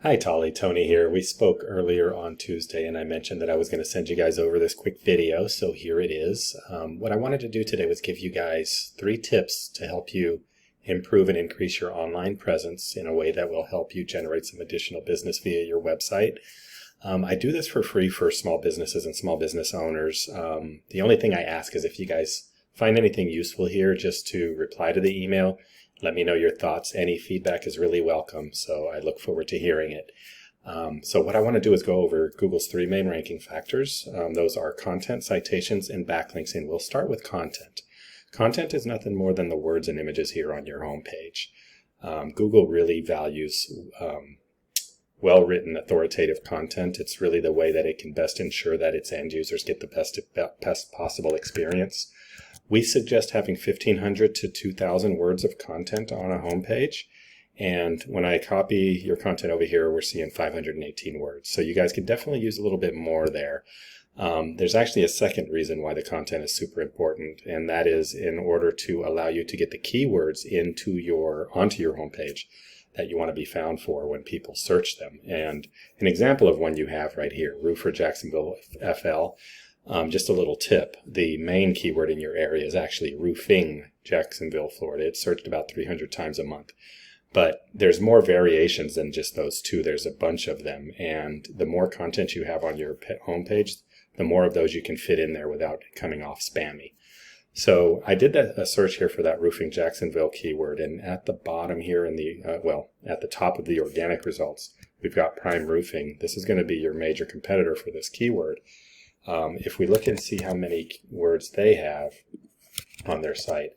Hi, Tony here. We spoke earlier on Tuesday, and I mentioned that I was going to send you guys over this quick video, so here it is. What I wanted to do today was give you guys 3 tips to help you improve and increase your online presence in a way that will help you generate some additional business via your website. I do this for free for small businesses and small business owners. The only thing I ask is if you guys find anything useful here, just to reply to the email. Let me know your thoughts. Any feedback is really welcome, so I look forward to hearing it. So what I want to do is go over Google's 3 main ranking factors. Those are content, citations, and backlinks, and we'll start with content. Content is nothing more than the words and images here on your homepage. Google really values well-written, authoritative content. It's really the way that it can best ensure that its end users get the best possible experience. We suggest having 1,500 to 2,000 words of content on a homepage. And when I copy your content over here, we're seeing 518 words. So you guys can definitely use a little bit more there. There's actually a second reason why the content is super important, and that is in order to allow you to get the keywords onto your homepage that you want to be found for when people search them. And an example of one you have right here, Roofer Jacksonville FL. Just a little tip, the main keyword in your area is actually roofing Jacksonville, Florida. It's searched about 300 times a month. But there's more variations than just those 2. There's a bunch of them. And the more content you have on your homepage, the more of those you can fit in there without coming off spammy. So I did a search here for that roofing Jacksonville keyword. And at the bottom here at the top of the organic results, we've got Prime Roofing. This is going to be your major competitor for this keyword. If we look and see how many words they have on their site,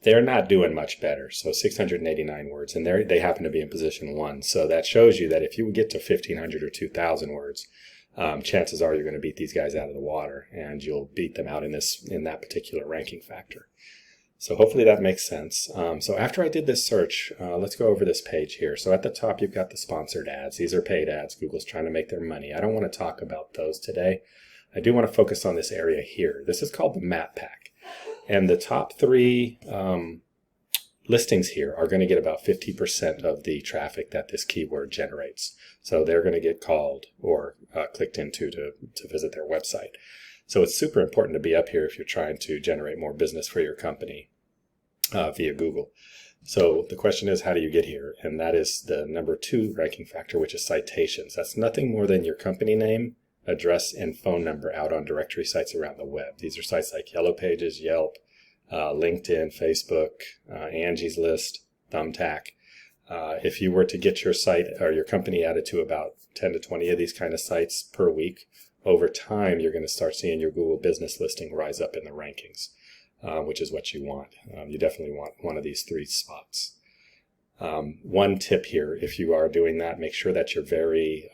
they're not doing much better. So 689 words, and they happen to be in position 1. So that shows you that if you get to 1,500 or 2,000 words, chances are you're going to beat these guys out of the water, and you'll beat them out in that particular ranking factor. So hopefully that makes sense. So after I did this search, let's go over this page here. So at the top, you've got the sponsored ads. These are paid ads. Google's trying to make their money. I don't want to talk about those today. I do want to focus on this area here. This is called the map pack. And the top 3 listings here are going to get about 50% of the traffic that this keyword generates. So they're going to get called or clicked into to visit their website. So it's super important to be up here if you're trying to generate more business for your company via Google. So the question is, how do you get here? And that is the number 2 ranking factor, which is citations. That's nothing more than your company name, address, and phone number out on directory sites around the web. These are sites like Yellow Pages, Yelp, LinkedIn, Facebook, Angie's List, Thumbtack. If you were to get your site or your company added to about 10 to 20 of these kind of sites per week, over time you're going to start seeing your Google business listing rise up in the rankings, which is what you want. You definitely want one of these 3 spots. One tip here, if you are doing that, make sure that you're very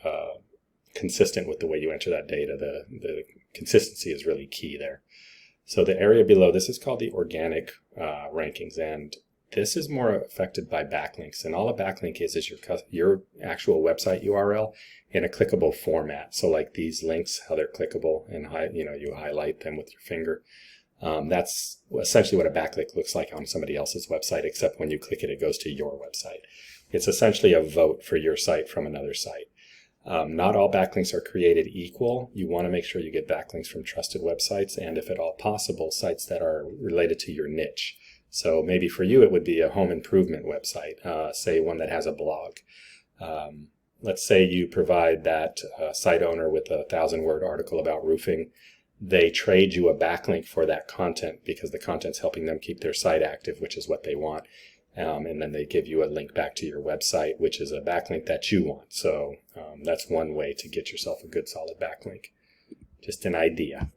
consistent with the way you enter that data. The consistency is really key there. So the area below, this is called the organic rankings, and this is more affected by backlinks. And all a backlink is your actual website URL in a clickable format. So like these links, how they're clickable, and you highlight them with your finger. That's essentially what a backlink looks like on somebody else's website, except when you click it, it goes to your website. It's essentially a vote for your site from another site. Not all backlinks are created equal. You want to make sure you get backlinks from trusted websites, and if at all possible, sites that are related to your niche. So maybe for you, it would be a home improvement website, say one that has a blog. Let's say you provide that site owner with a 1,000-word article about roofing. They trade you a backlink for that content because the content's helping them keep their site active, which is what they want. And then they give you a link back to your website, which is a backlink that you want. So that's one way to get yourself a good solid backlink. Just an idea.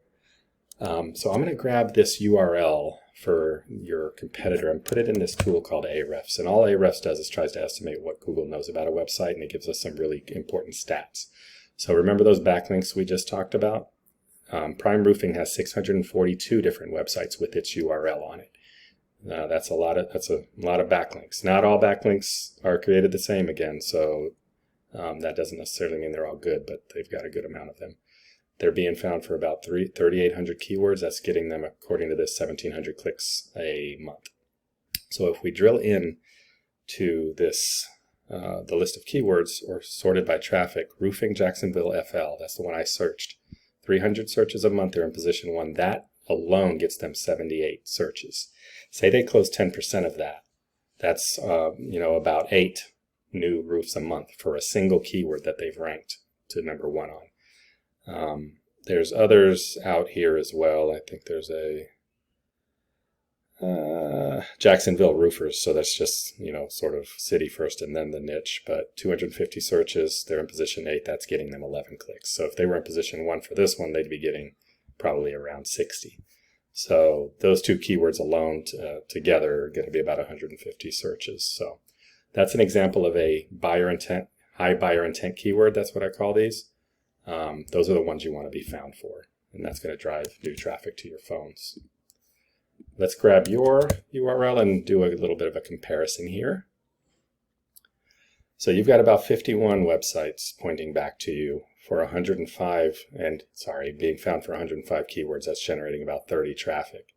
So I'm going to grab this URL for your competitor and put it in this tool called Ahrefs. And all Ahrefs does is tries to estimate what Google knows about a website, and it gives us some really important stats. So remember those backlinks we just talked about? Prime Roofing has 642 different websites with its URL on it. That's a lot of backlinks. Not all backlinks are created the same again, so that doesn't necessarily mean they're all good, but they've got a good amount of them. They're being found for about 3,800 keywords. That's getting them, according to this, 1,700 clicks a month. So if we drill in to this the list of keywords or sorted by traffic, roofing Jacksonville FL. That's the one I searched. 300 searches a month, they're in position 1. That alone gets them 78 searches. Say they close 10% of that. That's, about 8 new roofs a month for a single keyword that they've ranked to number 1 on. There's others out here as well. I think there's a Jacksonville roofers, so that's just, sort of city first and then the niche, but 250 searches, they're in position 8, that's getting them 11 clicks. So if they were in position 1 for this one, they'd be getting probably around 60. So those 2 keywords alone together are going to be about 150 searches. So that's an example of a buyer intent, high buyer intent keyword. That's what I call these. Those are the ones you want to be found for, and that's going to drive new traffic to your phones. Let's grab your URL and do a little bit of a comparison here. So you've got about 51 websites pointing back to you for 105, being found for 105 keywords. That's generating about 30 traffic.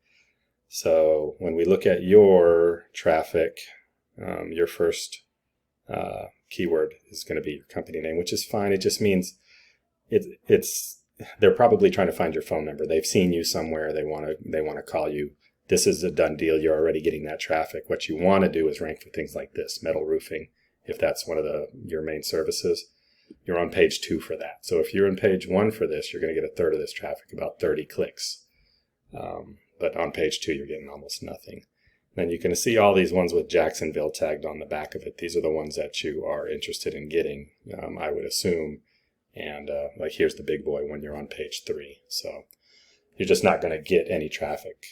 So when we look at your traffic, your first keyword is going to be your company name, which is fine. It just means they're probably trying to find your phone number. They've seen you somewhere. They want to call you. This is a done deal. You're already getting that traffic. What you want to do is rank for things like this, metal roofing. If that's one of your main services, you're on page 2 for that. So if you're in page 1 for this, you're going to get a third of this traffic, about 30 clicks. But on page 2, you're getting almost nothing. Then you can see all these ones with Jacksonville tagged on the back of it. These are the ones that you are interested in getting, I would assume. And here's the big boy when you're on page 3. So you're just not going to get any traffic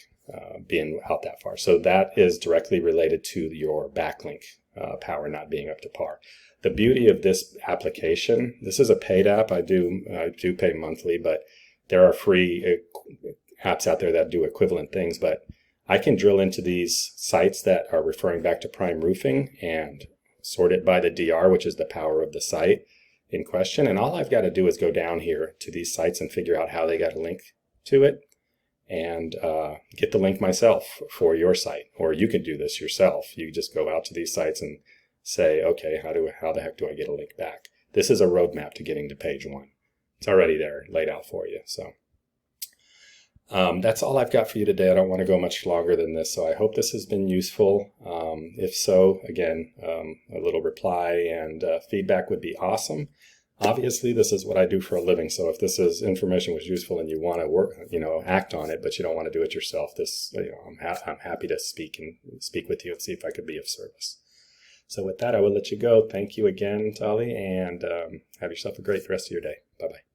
being out that far. So that is directly related to your backlink power not being up to par. The beauty of this application, this is a paid app. I do pay monthly, but there are free apps out there that do equivalent things. But I can drill into these sites that are referring back to prime roofing and sort it by the DR, which is the power of the site in question. And all I've got to do is go down here to these sites and figure out how they got a link to it, and get the link myself for your site. Or you can do this yourself. You just go out to these sites and say, okay, how the heck do I get a link back? This is a roadmap to getting to page 1. It's already there, laid out for you. So that's all I've got for you today. I don't want to go much longer than this, so I hope this has been useful. If so, again, a little reply and feedback would be awesome. Obviously, this is what I do for a living, so if this information was useful and you want to work, act on it, but you don't want to do it yourself, I'm happy to speak with you and see if I could be of service. So with that, I will let you go. Thank you again, Tali, and have yourself a great rest of your day. Bye-bye.